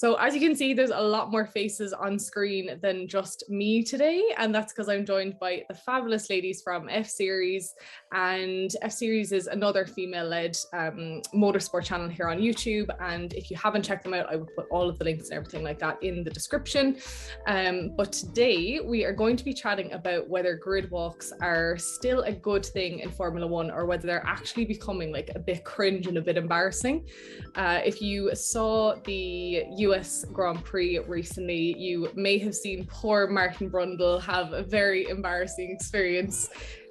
So as you can see, there's a lot more faces on screen than just me today, and that's because I'm joined by the fabulous ladies from F-Series, and F-Series is another female-led motorsport channel here on YouTube, and if you haven't checked them out, I will put all of the links and everything like that in the description. But today we are going to be chatting about whether grid walks are still a good thing in Formula One or whether they're actually becoming like a bit cringe and a bit embarrassing. If you saw the US Grand Prix recently, you may have seen poor Martin Brundle have a very embarrassing experience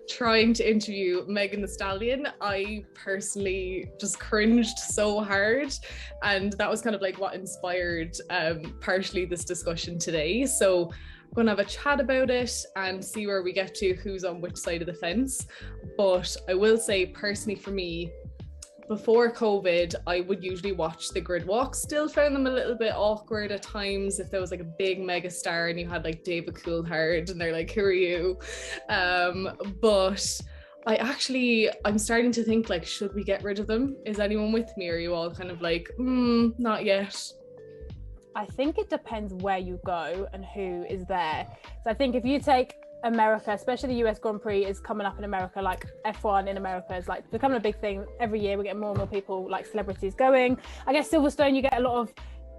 trying to interview Thee Stallion. I personally just cringed so hard, and that was kind of like what inspired partially this discussion today. So I'm going to have a chat about it and see where we get to, who's on which side of the fence. But I will say personally for me, before COVID, I would usually watch the grid walks. Still found them a little bit awkward at times if there was like a big mega star and you had like David Coulthard and they're like, who are you? But I'm starting to think like, should we get rid of them? Is anyone with me? Or are you all kind of like, not yet? I think it depends where you go and who is there. So I think if you take America, especially the US Grand Prix is coming up in America, like F1 in America is like becoming a big thing every year. We get more and more people, like celebrities going. I guess Silverstone, you get a lot of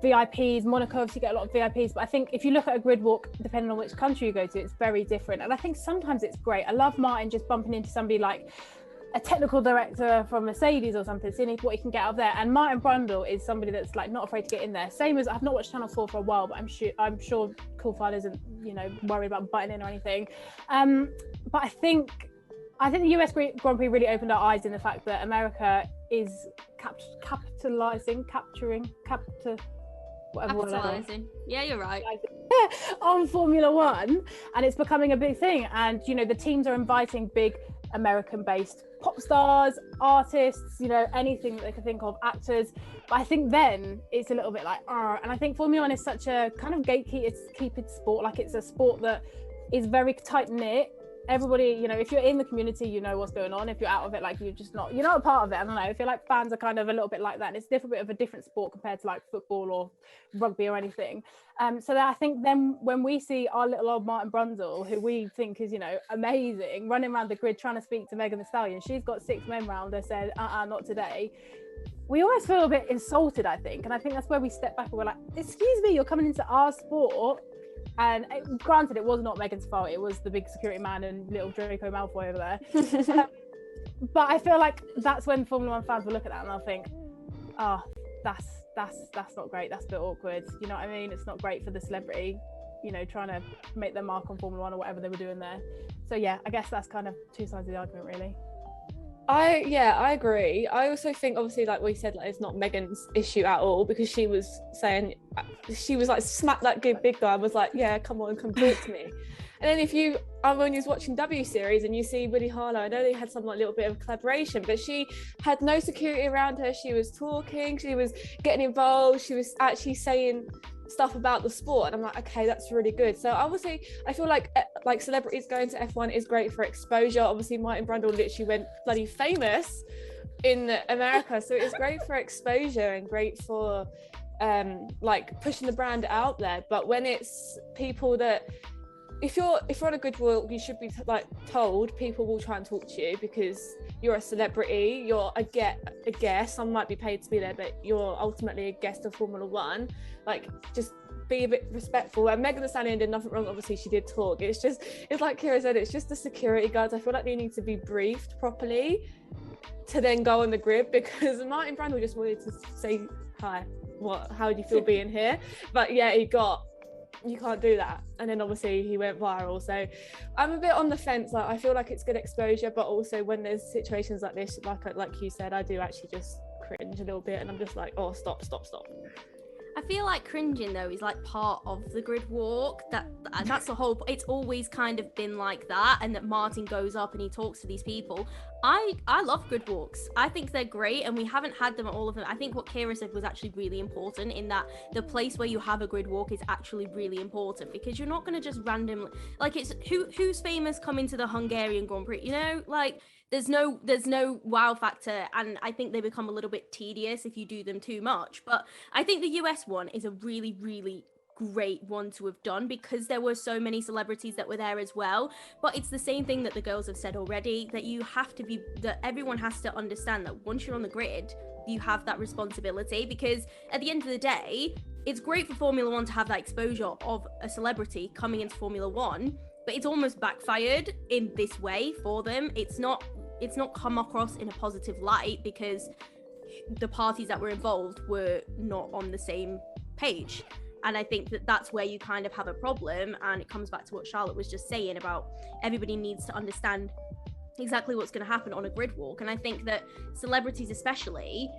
VIPs. Monaco, obviously, you get a lot of VIPs. But I think if you look at a grid walk, depending on which country you go to, it's very different. And I think sometimes it's great. I love Martin just bumping into somebody like a technical director from Mercedes or something, seeing what he can get out of there. And Martin Brundle is somebody that's like not afraid to get in there. Same as, I've not watched Channel 4 for a while, but I'm sure Coulthard isn't, worried about butting in or anything. But I think the US Grand Prix really opened our eyes in the fact that America is capitalizing. Yeah, you're right. On Formula One, and it's becoming a big thing. And the teams are inviting big American-based pop stars, artists, anything that they can think of, actors. But I think then it's a little bit like, and I think Formula One is such a kind of gatekeeping sport. Like it's a sport that is very tight-knit. Everybody, if you're in the community, you know what's going on. If you're out of it, like you're not a part of it. I don't know. I feel like fans are kind of a little bit like that. And it's a bit of a different sport compared to like football or rugby or anything. So that I think then when we see our little old Martin Brundle, who we think is, amazing, running around the grid trying to speak to Thee Stallion, she's got 6 men round her, said, not today. We always feel a bit insulted, I think. And I think that's where we step back and we're like, excuse me, you're coming into our sport. And granted, it was not Megan's fault. It was the big security man and little Draco Malfoy over there. But I feel like that's when Formula One fans will look at that and they'll think, that's not great. That's a bit awkward. You know what I mean? It's not great for the celebrity, trying to make their mark on Formula One or whatever they were doing there. So yeah, I guess that's kind of two sides of the argument, really. I agree. I also think, obviously, like we said, like it's not Megan's issue at all, because she was saying, she was like smacked that good big guy and was like, yeah, come on, come talk to me. And then when you was watching W Series and you see Willie Harlow, I know they had some like little bit of collaboration, but she had no security around her. She was talking, she was getting involved, she was actually saying stuff about the sport, and I'm like, okay, that's really good. So obviously I feel like celebrities going to F1 is great for exposure. Obviously Martin Brundle literally went bloody famous in America, so it's great for exposure and great for like pushing the brand out there. But when it's people that, if you're on a good walk, you should be told people will try and talk to you because you're a celebrity, you're a guest. Some might be paid to be there, but you're ultimately a guest of Formula One. Like, just be a bit respectful. And Thee Stallion did nothing wrong. Obviously, she did talk. It's like Kira said, it's just the security guards. I feel like they need to be briefed properly to then go on the grid, because Martin Brundle just wanted to say hi. How do you feel being here? But yeah, you can't do that. And then obviously he went viral. So I'm a bit on the fence. Like, I feel like it's good exposure, but also when there's situations like this, like you said, I do actually just cringe a little bit, and I'm just like, oh, stop. I feel like cringing though is like part of the grid walk. That's the whole. It's always kind of been like that, and that Martin goes up and he talks to these people. I love grid walks. I think they're great, and we haven't had them at all of them. I think what Kira said was actually really important, in that the place where you have a grid walk is actually really important, because you're not going to just randomly, like, it's who's famous coming to the Hungarian Grand Prix, like there's no wow factor, and I think they become a little bit tedious if you do them too much. But I think the US one is a really, really great one to have done because there were so many celebrities that were there as well. But it's the same thing that the girls have said already, that everyone has to understand that once you're on the grid, you have that responsibility, because at the end of the day, it's great for Formula One to have that exposure of a celebrity coming into Formula One, but it's almost backfired in this way for them. It's not come across in a positive light because the parties that were involved were not on the same page. And I think that that's where you kind of have a problem. And it comes back to what Charlotte was just saying about everybody needs to understand exactly what's going to happen on a grid walk. And I think that celebrities especially,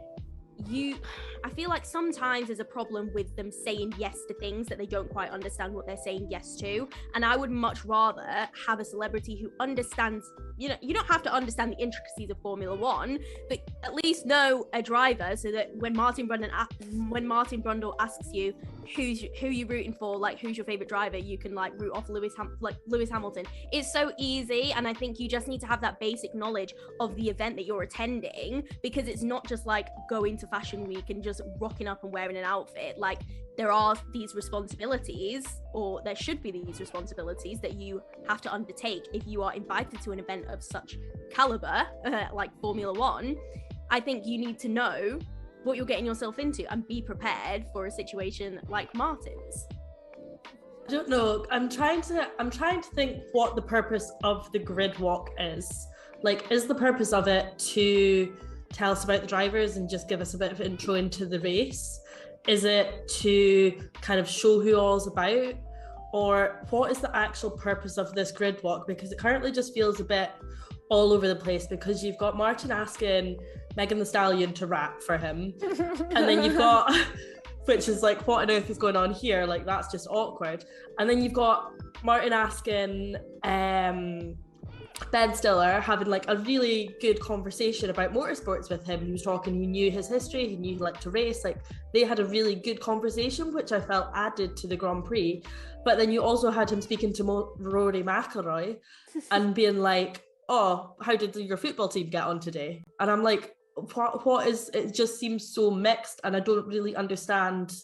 I feel like sometimes there's a problem with them saying yes to things that they don't quite understand what they're saying yes to. And I would much rather have a celebrity who understands, you don't have to understand the intricacies of Formula One, but at least know a driver, so that when Martin Brundle asks you who you rooting for, like who's your favorite driver, you can like root off Lewis Hamilton. It's so easy, and I think you just need to have that basic knowledge of the event that you're attending, because it's not just like going to Fashion Week and just rocking up and wearing an outfit. Like there are these responsibilities, or there should be these responsibilities that you have to undertake if you are invited to an event of such caliber like Formula One. I think you need to know what you're getting yourself into and be prepared for a situation like Martin's. I don't know. I'm trying to think what the purpose of the grid walk is. Like, is the purpose of it to tell us about the drivers and just give us a bit of intro into the race? Is it to kind of show who all's about? Or what is the actual purpose of this grid walk? Because it currently just feels a bit all over the place, because you've got Martin asking Megan Thee Stallion to rap for him. And then you've got, which is like, what on earth is going on here? Like, that's just awkward. And then you've got Martin asking Ben Stiller, having like a really good conversation about motorsports with him. He was talking, he knew his history, he knew he liked to race. Like, they had a really good conversation, which I felt added to the Grand Prix. But then you also had him speaking to Rory McIlroy and being like, oh, how did your football team get on today? And I'm like, what is, it just seems so mixed, and I don't really understand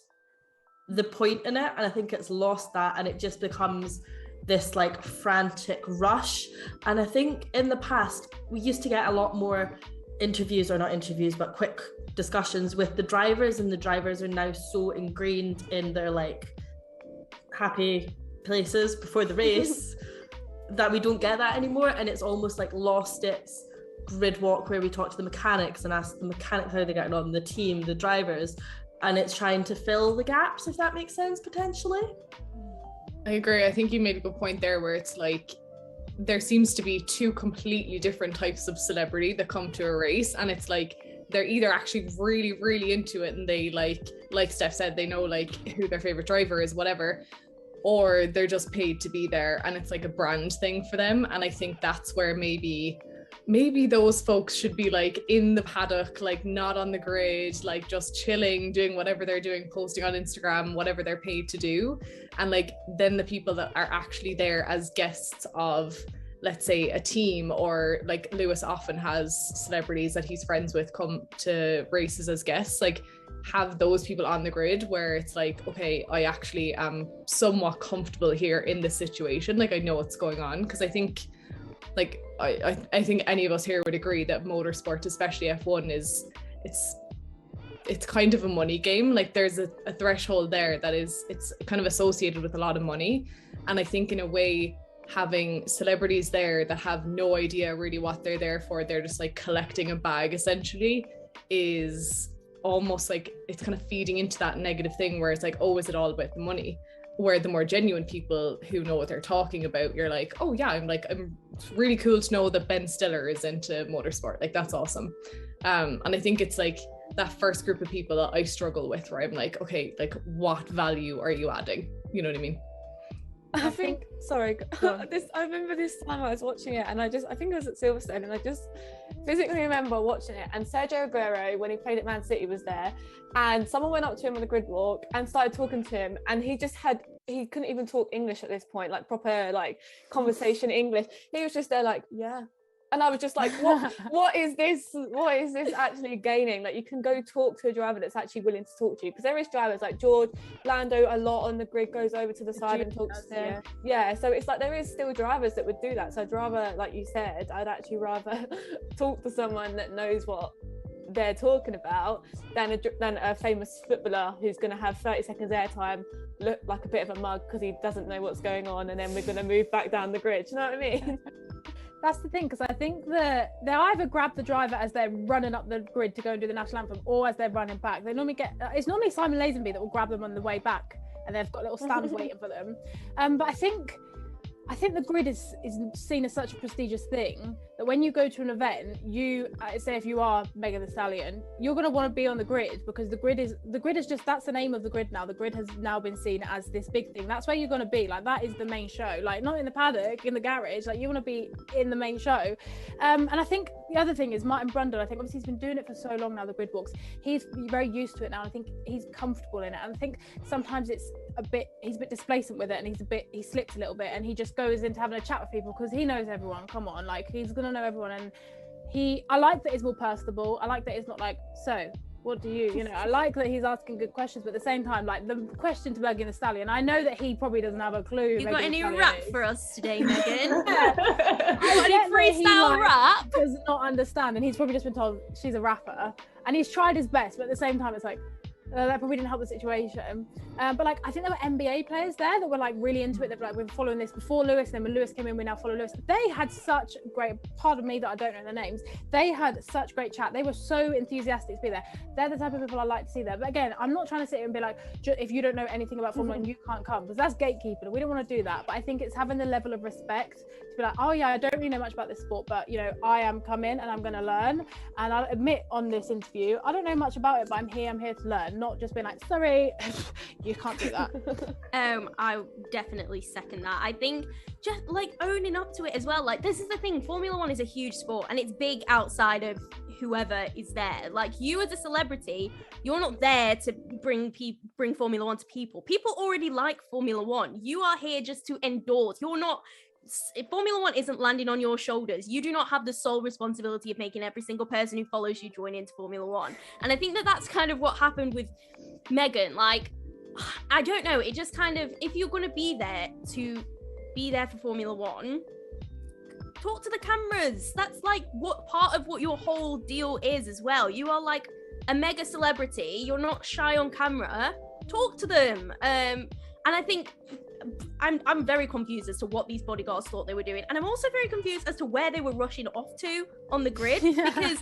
the point in it. And I think it's lost that, and it just becomes this like frantic rush. And I think in the past, we used to get a lot more interviews, or not interviews, but quick discussions with the drivers, and the drivers are now so ingrained in their like happy places before the race that we don't get that anymore. And it's almost like lost its grid walk where we talk to the mechanics and ask the mechanics how they're getting on, the team, the drivers, and it's trying to fill the gaps, if that makes sense, potentially. I agree. I think you made a good point there, where it's like there seems to be two completely different types of celebrity that come to a race, and it's like they're either actually really, really into it and they like Steph said, they know like who their favorite driver is, whatever, or they're just paid to be there and it's like a brand thing for them. And I think that's where maybe those folks should be like in the paddock, like not on the grid, like just chilling, doing whatever they're doing, posting on Instagram, whatever they're paid to do. And like then the people that are actually there as guests of, let's say, a team, or like Lewis often has celebrities that he's friends with come to races as guests, like have those people on the grid where it's like, okay, I actually am somewhat comfortable here in this situation, like I know what's going on. Because I think like I think any of us here would agree that motorsport, especially F1, it's kind of a money game. Like there's a threshold there that it's kind of associated with a lot of money. And I think in a way, having celebrities there that have no idea really what they're there for, they're just like collecting a bag essentially, is almost like it's kind of feeding into that negative thing where it's like, oh, is it all about the money? Where the more genuine people who know what they're talking about, you're like, oh yeah, it's really cool to know that Ben Stiller is into motorsport, like that's awesome. And I think it's like that first group of people that I struggle with, where I'm like, okay, like what value are you adding? You know what I mean? I think, sorry, I remember this time I was watching it, and I think it was at Silverstone, and I just physically remember watching it, and Sergio Aguero, when he played at Man City, was there, and someone went up to him on the grid walk and started talking to him, and he couldn't even talk English at this point, like proper like conversation English. He was just there like, yeah, And I was just like, what is this actually gaining? Like, you can go talk to a driver that's actually willing to talk to you, because there is drivers like George Lando a lot on the grid goes over to the side and talks to him. Yeah, so it's like there is still drivers that would do that. So I'd rather, like you said, I'd actually rather talk to someone that knows what they're talking about than a famous footballer who's going to have 30 seconds airtime, look like a bit of a mug because he doesn't know what's going on, and then we're going to move back down the grid. Do you know what I mean? That's the thing, because I think that they either grab the driver as they're running up the grid to go and do the national anthem, or as they're running back. They normally it's normally Simon Lazenby that will grab them on the way back, and they've got little stands waiting for them. But I think the grid is seen as such a prestigious thing that when you go to an event, you say if you are Megan Thee Stallion, you're going to want to be on the grid, because the grid is just, that's the name of the grid now. The grid has now been seen as this big thing. That's where you're going to be. Like, that is the main show. Like, not in the paddock, in the garage. Like, you want to be in the main show. And I think the other thing is Martin Brundle. I think obviously he's been doing it for so long now, the grid walks. He's very used to it now. I think he's comfortable in it. And I think sometimes he's a bit displacent with it, and he slips a little bit, and he just goes into having a chat with people because he knows everyone. Come on, like, he's gonna know everyone. And I like that it's more personable. I like that it's not like, so what do you know, I like that he's asking good questions, but at the same time, like, the question to Megan Thee Stallion, I know that he probably doesn't have a clue. You got any rap for us today, Megan? Yeah. Got any freestyle rap? Does not understand, and he's probably just been told she's a rapper, and he's tried his best, but at the same time it's like, that probably didn't help the situation. But like, I think there were NBA players there that were like really into it. They were like, we've been following this before Lewis, and then when Lewis came in, we now follow Lewis. They had such great, pardon me that I don't know their names, they had such great chat. They were so enthusiastic to be there. They're the type of people I like to see there. But again, I'm not trying to sit here and be like, if you don't know anything about Formula 1, you can't come, because that's gatekeeping. We don't want to do that. But I think it's having the level of respect to be like, oh yeah, I don't really know much about this sport, but you know, I am coming and I'm going to learn. And I'll admit on this interview, I don't know much about it, but I'm here to learn, not just being like, sorry, you can't do that. I definitely second that. I think just like owning up to it as well. Like, this is the thing, Formula 1 is a huge sport, and it's big outside of whoever is there. Like, you as a celebrity, you're not there to bring Formula 1 to people. People already like Formula 1. You are here just to endorse. You're not, if Formula 1 isn't landing on your shoulders, you do not have the sole responsibility of making every single person who follows you join into Formula 1. And I think that that's kind of what happened with Megan. Like, I don't know, it just kind of, if you're going to be there for Formula 1, talk to the cameras. That's like what part of what your whole deal is as well. You are like a mega celebrity, you're not shy on camera, talk to them. And I think I'm very confused as to what these bodyguards thought they were doing, and I'm also very confused as to where they were rushing off to on the grid, because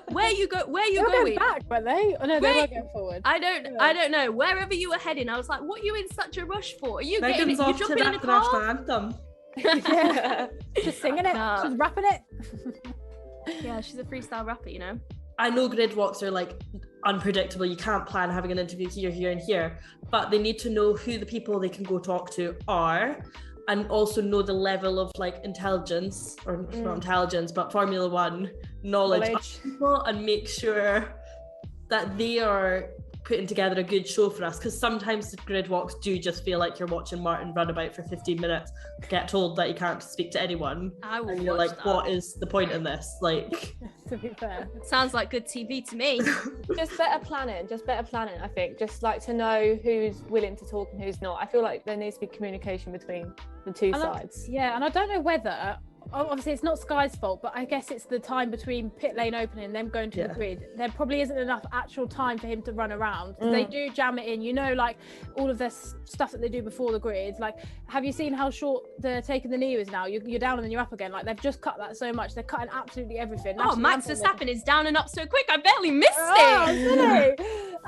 where you going back, were they? Oh no, they were going forward. I don't know, wherever you were heading, I was like, what are you in such a rush for? Are you Megan's off to the national anthem. Yeah. She's singing it, she's rapping it. Yeah, she's a freestyle rapper, you know. I know grid walks are like unpredictable. You can't plan having an interview here and here, but they need to know who the people they can go talk to are, and also know the level of like intelligence, or not intelligence, but Formula 1 knowledge of people, and make sure that they are putting together a good show for us, because sometimes the grid walks do just feel like you're watching Martin run about for 15 minutes, get told that he can't speak to anyone, and you're like, what is the point in this? Like, to be fair, sounds like good TV to me. just better planning, I think, just like to know who's willing to talk and who's not. I feel like there needs to be communication between the two sides. And I don't know whether, obviously it's not Sky's fault, but I guess it's the time between pit lane opening and them going to the grid. There probably isn't enough actual time for him to run around. They do jam it in, you know, like all of this stuff that they do before the grid. Like, have you seen how short the taking the knee is now? You're down and then you're up again. Like, they've just cut that so much. They're cutting absolutely everything. Oh, Max Verstappen is down and up so quick, I barely missed it.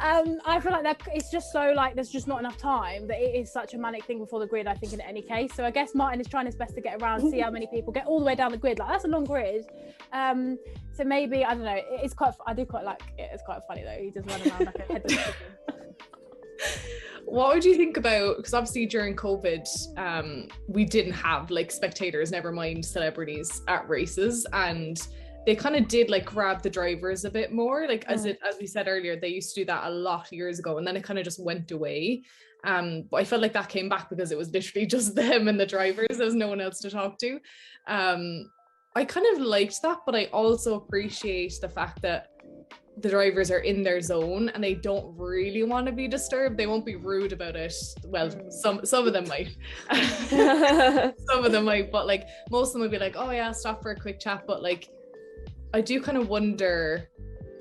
I feel like it's just so, like, there's just not enough time that it is such a manic thing before the grid, I think, in any case. So I guess Martin is trying his best to get around, see how many people get all the way down the grid. Like, that's a long grid. So maybe, I don't know, I do quite like it. It's quite funny though, he just run around like a headless chicken. What would you think about, because obviously during COVID we didn't have like spectators, never mind celebrities, at races, and they kind of did like grab the drivers a bit more, like as we said earlier, they used to do that a lot years ago, and then it kind of just went away. But I felt like that came back because it was literally just them and the drivers. There's no one else to talk to. I kind of liked that, but I also appreciate the fact that the drivers are in their zone and they don't really want to be disturbed. They won't be rude about it. Well, some of them might. Some of them might, but like most of them would be like, oh yeah, stop for a quick chat. But like I do kind of wonder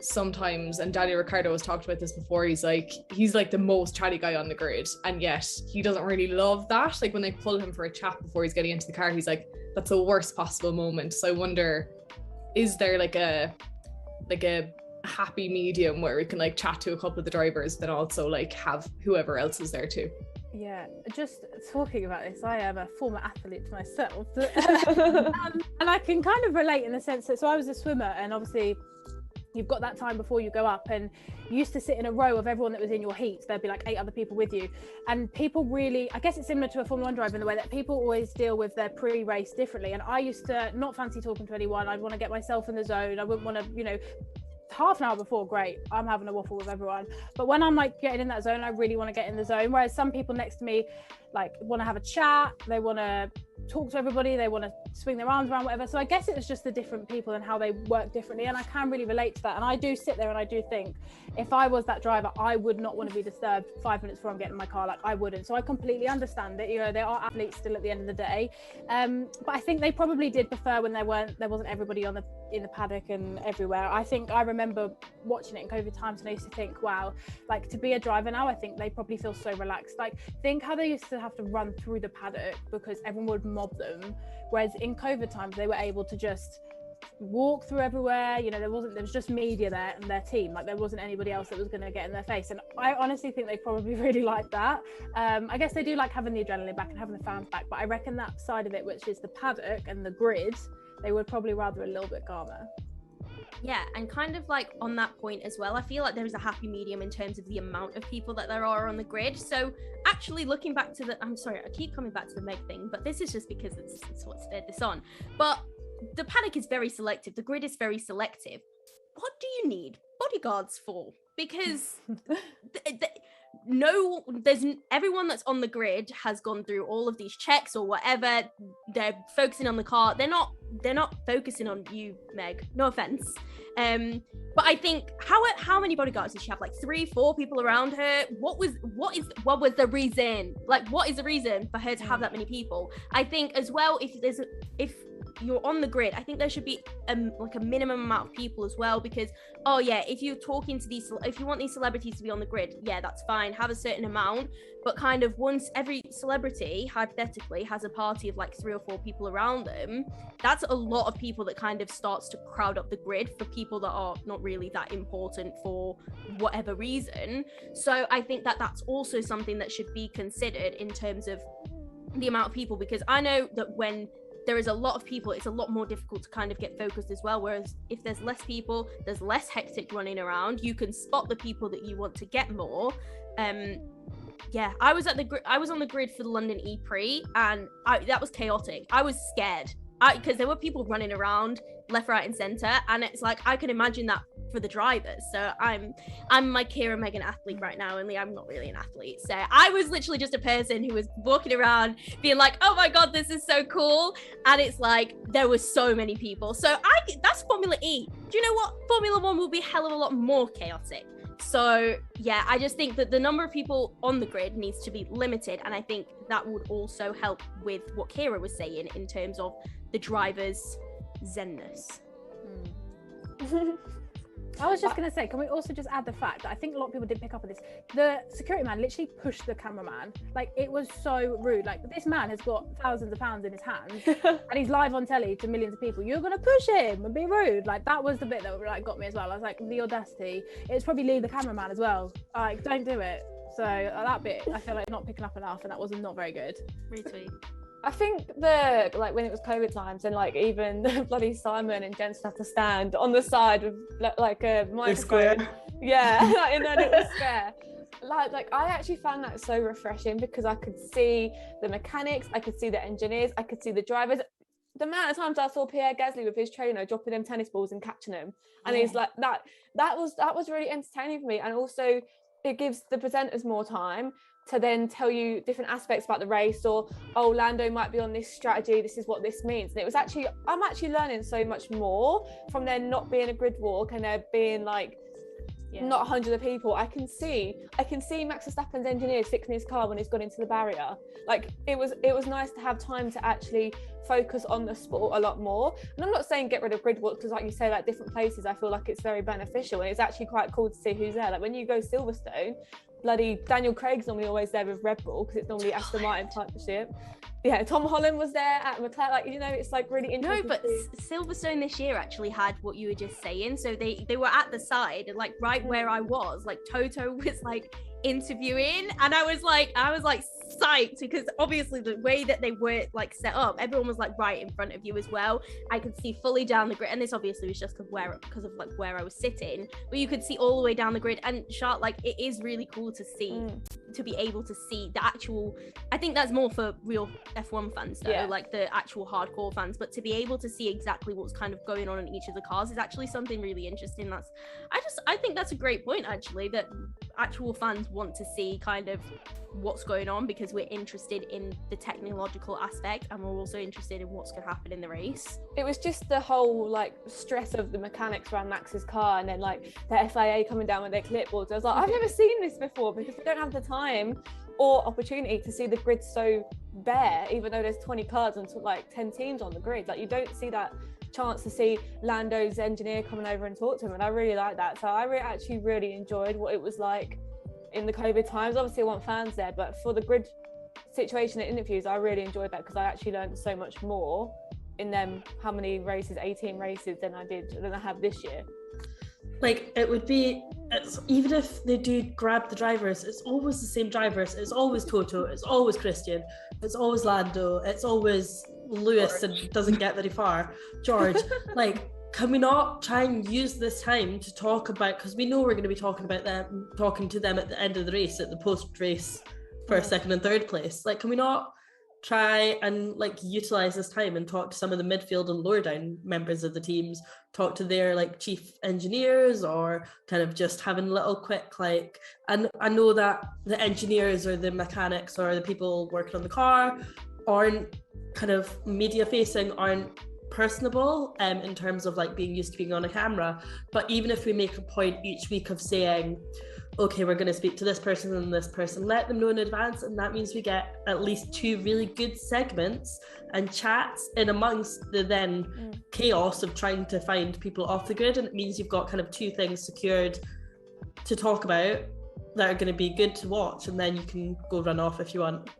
sometimes, and Daniel Ricciardo has talked about this before, he's like the most chatty guy on the grid, and yet he doesn't really love that. Like when they pull him for a chat before he's getting into the car, he's like, that's the worst possible moment. So I wonder, is there like a happy medium where we can like chat to a couple of the drivers but also like have whoever else is there too? Yeah, just talking about this, I am a former athlete myself. And I can kind of relate in the sense that, so I was a swimmer, and obviously you've got that time before you go up, and you used to sit in a row of everyone that was in your heat. There'd be like 8 other people with you, and people really, I guess it's similar to a Formula 1 driver in the way that people always deal with their pre-race differently. And I used to not fancy talking to anyone. I'd want to get myself in the zone. I wouldn't want to, you know, half an hour before, great, I'm having a waffle with everyone, but when I'm like getting in that zone, I really want to get in the zone. Whereas some people next to me like want to have a chat, they want to talk to everybody, they want to swing their arms around, whatever. So I guess it's just the different people and how they work differently, and I can really relate to that. And I do sit there and I do think, if I was that driver, I would not want to be disturbed 5 minutes before I'm getting in my car. Like I wouldn't. So I completely understand it. You know, there are athletes still at the end of the day, but I think they probably did prefer when there wasn't everybody in the paddock and everywhere. I think I remember watching it in COVID times, and I used to think, wow, like to be a driver now, I think they probably feel so relaxed. Like think how they used to have to run through the paddock because everyone would mob them, whereas in COVID times they were able to just walk through everywhere. You know, there was just media there and their team, like there wasn't anybody else that was going to get in their face. And I honestly think they probably really like that. I guess they do like having the adrenaline back and having the fans back, but I reckon that side of it, which is the paddock and the grid, they would probably rather a little bit calmer. Yeah, and kind of like on that point as well, I feel like there is a happy medium in terms of the amount of people that there are on the grid. So actually looking back to I'm sorry, I keep coming back to the Meg thing, but this is just because it's what spurred this on. But the paddock is very selective, the grid is very selective. What do you need bodyguards for? Because everyone that's on the grid has gone through all of these checks or whatever. They're focusing on the car. They're not focusing on you, Meg, no offense. But I think how many bodyguards did she have? Like 3-4 people around her. What was the reason? Like what is the reason for her to have that many people? I think as well, if you're on the grid, I think there should be like a minimum amount of people as well, because if you're talking to if you want these celebrities to be on the grid, yeah, that's fine, have a certain amount, but kind of once every celebrity hypothetically has a party of like 3 or 4 people around them, that's a lot of people that kind of starts to crowd up the grid for people that are not really that important for whatever reason. So I think that that's also something that should be considered in terms of the amount of people, because I know that when there is a lot of people, it's a lot more difficult to kind of get focused as well. Whereas if there's less people, there's less hectic running around. You can spot the people that you want to get more. I was on the grid for the London E-Prix, and that was chaotic. I was scared because there were people running around left, right, and center, and it's like I can imagine that for the drivers. So I'm my Kira Megan athlete right now, only I'm not really an athlete. So I was literally just a person who was walking around being like, oh my god, this is so cool. And it's like there were so many people. So that's Formula E. Do you know what? Formula 1 will be a hell of a lot more chaotic. So yeah, I just think that the number of people on the grid needs to be limited, and I think that would also help with what Kira was saying in terms of the drivers' zenness. I was just going to say, can we also just add the fact that I think a lot of people didn't pick up on this. The security man literally pushed the cameraman. Like, it was so rude. Like, this man has got thousands of pounds in his hands and he's live on telly to millions of people. You're going to push him and be rude. Like, that was the bit that like got me as well. I was like, the audacity. It's probably Lee, the cameraman, as well. Like, don't do it. So that bit, I feel like not picking up enough, and that was not very good. Retweet. I think when it was COVID times, and like even the bloody Simon and Jensen had to stand on the side with like a microphone. Yeah, and then it was square. Like I actually found that so refreshing because I could see the mechanics, I could see the engineers, I could see the drivers. The amount of times I saw Pierre Gasly with his trainer dropping them tennis balls and catching them, and he's like that was really entertaining for me, and also it gives the presenters more time to then tell you different aspects about the race, or oh, Lando might be on this strategy, this is what this means. And it was actually, I'm actually learning so much more from there not being a grid walk and there being like not 100 of people. I can see Max Verstappen's engineers fixing his car when he's gone into the barrier. Like it was nice to have time to actually focus on the sport a lot more. And I'm not saying get rid of grid walk, because like you say, like different places, I feel like it's very beneficial, and it's actually quite cool to see who's there. Like when you go Silverstone, bloody Daniel Craig's normally always there with Red Bull, because it's normally Aston Martin partnership. Yeah, Tom Holland was there at McLaren. Like, you know, it's like really interesting. No, but Silverstone this year actually had what you were just saying. So they were at the side, like right where I was. Like Toto was like interviewing, and I was like psyched, because obviously the way that they were like set up, everyone was like right in front of you as well. I could see fully down the grid, and this obviously was just because of like where I was sitting, but you could see all the way down the grid. And like it is really cool to see, to be able to see the actual, I think that's more for real F1 fans though, like the actual hardcore fans, but to be able to see exactly what's kind of going on in each of the cars is actually something really interesting. I think that's a great point actually, that actual fans want to see kind of what's going on, because we're interested in the technological aspect, and we're also interested in what's going to happen in the race. It was just the whole like stress of the mechanics around Max's car, and then like the FIA coming down with their clipboards. I was like, I've never seen this before, because we don't have the time or opportunity to see the grid so bare, even though there's 20 cars and like 10 teams on the grid. Like you don't see that chance to see Lando's engineer coming over and talk to him, and I really like that. So I actually really enjoyed what it was like in the COVID times. Obviously I want fans there, but for the grid situation and interviews, I really enjoyed that, because I actually learned so much more in them. How many races? 18 races than I have this year. Like even if they do grab the drivers, it's always the same drivers. It's always Toto, it's always Christian, it's always Lando, it's always Lewis, and doesn't get very far, George. Like, can we not try and use this time to talk about, because we know we're going to be talking to them at the end of the race, at the post-race first, second and third place. Like, can we not try and like utilize this time and talk to some of the midfield and lower down members of the teams, talk to their like chief engineers, or kind of just having a little quick like, and I know that the engineers or the mechanics or the people working on the car aren't kind of media facing, aren't personable in terms of like being used to being on a camera, but even if we make a point each week of saying, okay, we're going to speak to this person and this person, let them know in advance, and that means we get at least 2 really good segments and chats in amongst the then chaos of trying to find people off the grid, and it means you've got kind of 2 things secured to talk about that are going to be good to watch, and then you can go run off if you want.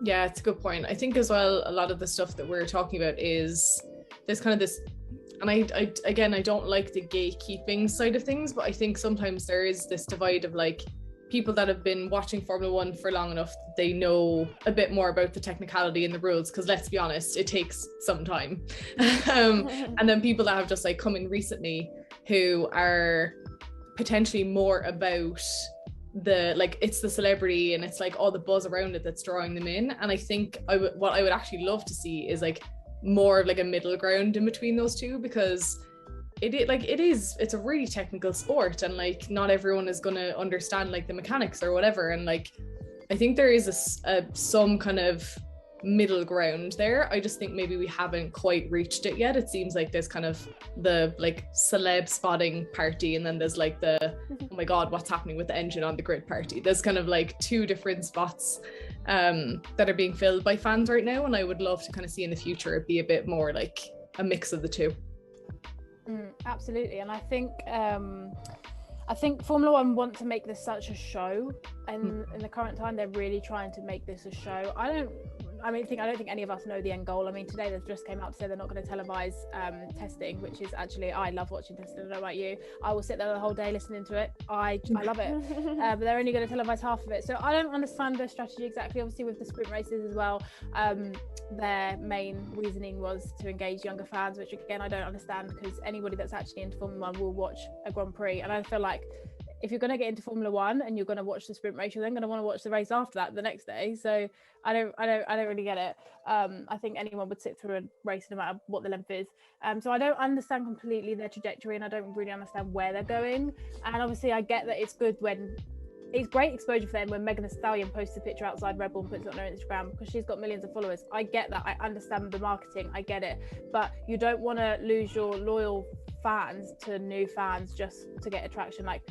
Yeah, it's a good point. I think as well, a lot of the stuff that we're talking about is there's kind of this, and I don't like the gatekeeping side of things, but I think sometimes there is this divide of like people that have been watching Formula One for long enough, they know a bit more about the technicality and the rules, because let's be honest, it takes some time. And then people that have just like come in recently who are potentially more about the like, it's the celebrity and it's like all the buzz around it that's drawing them in. And I think what I would actually love to see is like more of like a middle ground in between those two, because it's a really technical sport, and like not everyone is going to understand like the mechanics or whatever, and like I think there is some kind of middle ground there. I just think maybe we haven't quite reached it yet. It seems like there's kind of the like celeb spotting party, and then there's like the oh my god, what's happening with the engine on the grid party. There's kind of like 2 different spots that are being filled by fans right now, and I would love to kind of see in the future it be a bit more like a mix of the 2. Absolutely. And I think Formula One want to make this such a show, and in the current time they're really trying to make this a show. I don't think any of us know the end goal. I mean, today they've just came out to say they're not going to televise testing, which is actually, I love watching testing. I don't know about you. I will sit there the whole day listening to it. I love it. But they're only going to televise half of it. So I don't understand their strategy exactly. Obviously with the sprint races as well, their main reasoning was to engage younger fans, which again, I don't understand, because anybody that's actually into Formula One will watch a Grand Prix. And I feel like if you're going to get into Formula One and you're going to watch the sprint race, you're then going to want to watch the race after that the next day. So I don't really get it. I think anyone would sit through a race no matter what the length is. So I don't understand completely their trajectory, and I don't really understand where they're going. And obviously I get that it's good when it's great exposure for them when Megan Thee Stallion posts a picture outside Red Bull and puts it on her Instagram because she's got millions of followers. I get that. I understand the marketing. I get it. But you don't want to lose your loyal fans to new fans just to get attraction. Like,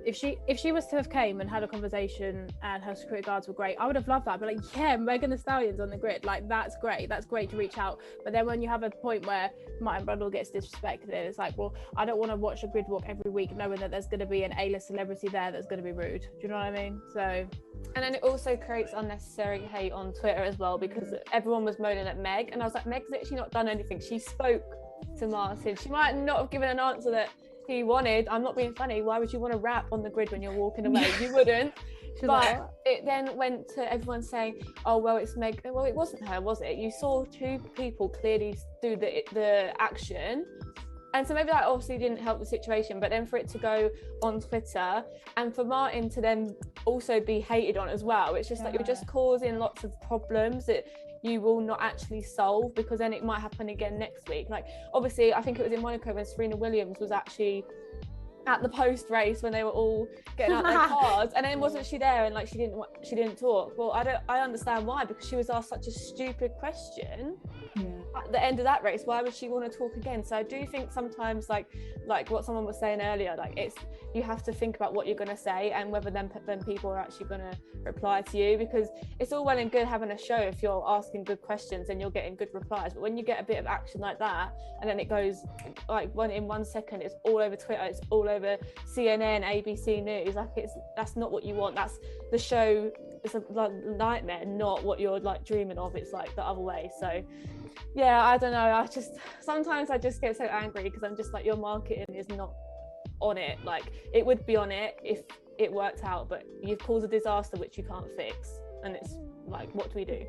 if she was to have came and had a conversation and her security guards were great, I would have loved that. But like, yeah, Megan Thee Stallion's on the grid, like that's great to reach out. But then when you have a point where Martin Brundle gets disrespected, it's like, well, I don't want to watch a grid walk every week knowing that there's going to be an A-list celebrity there that's going to be rude. Do you know what I mean? So, and then it also creates unnecessary hate on Twitter as well, because everyone was moaning at Meg, and I was like, Meg's literally not done anything. She spoke to Martin. She might not have given an answer that he wanted. I'm not being funny. Why would you want to rap on the grid when you're walking away? You wouldn't. But it then went to everyone saying, oh, well, it's Meg. Well, it wasn't her, was it? You saw two people clearly do the action. And so maybe that obviously didn't help the situation, but then for it to go on Twitter and for Martin to then also be hated on as well, it's just like you're just causing lots of problems that you will not actually solve, because then it might happen again next week. Like, obviously, I think it was in Monaco when Serena Williams was actually at the post race when they were all getting out their cars, and then wasn't she there, and like she didn't talk. Well, I understand why, because she was asked such a stupid question at the end of that race. Why would she want to talk again? So I do think sometimes like what someone was saying earlier, like it's, you have to think about what you're going to say and whether then people are actually going to reply to you, because it's all well and good having a show if you're asking good questions and you're getting good replies, but when you get a bit of action like that and then it goes like in 1 second, it's all over Twitter, it's all over CNN, ABC News, like that's not what you want. That's the show. It's a nightmare, not what you're like dreaming of. It's like the other way. So yeah, I don't know, sometimes I just get so angry because I'm just like, your marketing is not on it. Like, it would be on it if it worked out, but you've caused a disaster which you can't fix, and it's like, what do we do?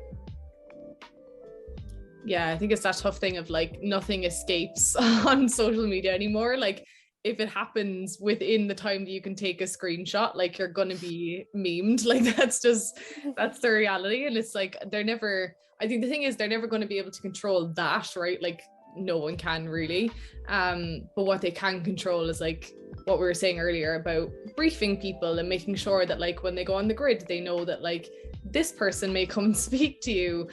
Yeah, I think it's that tough thing of like, nothing escapes on social media anymore. Like, if it happens within the time that you can take a screenshot, like, you're gonna be memed. Like, that's the reality. And it's like, I think the thing is, they're never going to be able to control that, right? Like, no one can really. But what they can control is like what we were saying earlier about briefing people and making sure that like when they go on the grid, they know that like this person may come and speak to you.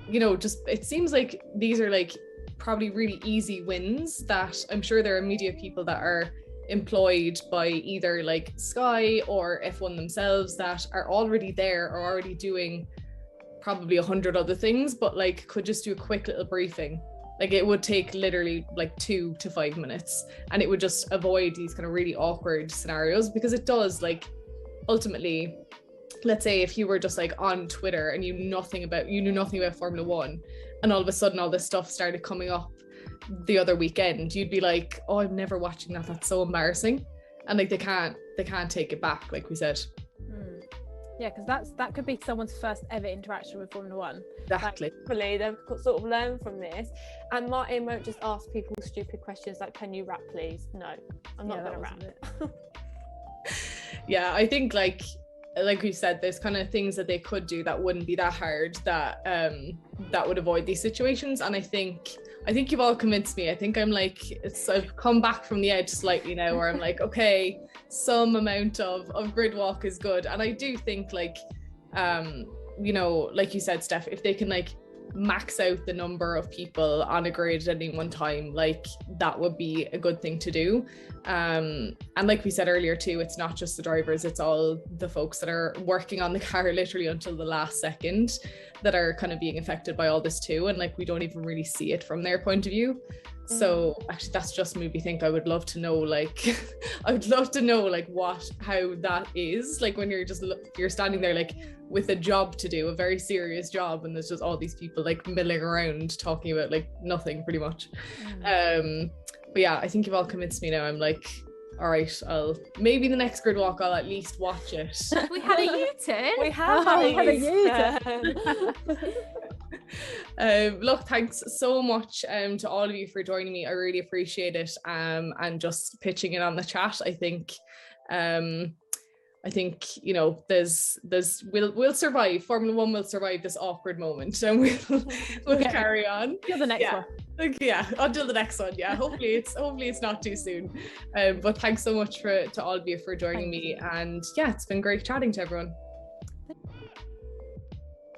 You know, just, it seems like these are like probably really easy wins that I'm sure there are media people that are employed by either like Sky or F1 themselves that are already there or already doing probably 100 other things, but like could just do a quick little briefing. Like, it would take literally like 2 to 5 minutes, and it would just avoid these kind of really awkward scenarios, because it does, like, ultimately, let's say if you were just like on Twitter and you knew nothing about Formula One, and all of a sudden all this stuff started coming up the other weekend, you'd be like, oh, I'm never watching that's so embarrassing. And like, they can't take it back, like we said. Yeah, because that could be someone's first ever interaction with Formula One. Exactly. Like, hopefully they've sort of learned from this, and Martin won't just ask people stupid questions like, can you rap please? No, I'm not going to rap. Yeah, I think like we said, there's kind of things that they could do that wouldn't be that hard, that would avoid these situations. And I think you've all convinced me. I think I'm like, I've come back from the edge slightly now, where I'm like, okay, some amount of grid walk is good. And I do think like, you know, like you said, Steph, if they can like max out the number of people on a grid at any one time, like that would be a good thing to do. And like we said earlier too, it's not just the drivers, it's all the folks that are working on the car literally until the last second that are kind of being affected by all this too, and like we don't even really see it from their point of view. So actually, that's just made me think I would love to know like how that is like when you're standing there like with a job to do, a very serious job, and there's just all these people like milling around talking about like nothing pretty much. But yeah, I think you've all convinced me now. I'm like, all right, maybe the next grid walk I'll at least watch it. We had a U-turn. We have had a U-turn. Look, thanks so much to all of you for joining me. I really appreciate it, and just pitching in on the chat. I think you know, we'll survive. Formula One will survive this awkward moment, and we'll carry on. You're the next one. Like, yeah, until the next one. Yeah, hopefully it's not too soon. But thanks so much to all of you for joining me. And yeah, it's been great chatting to everyone.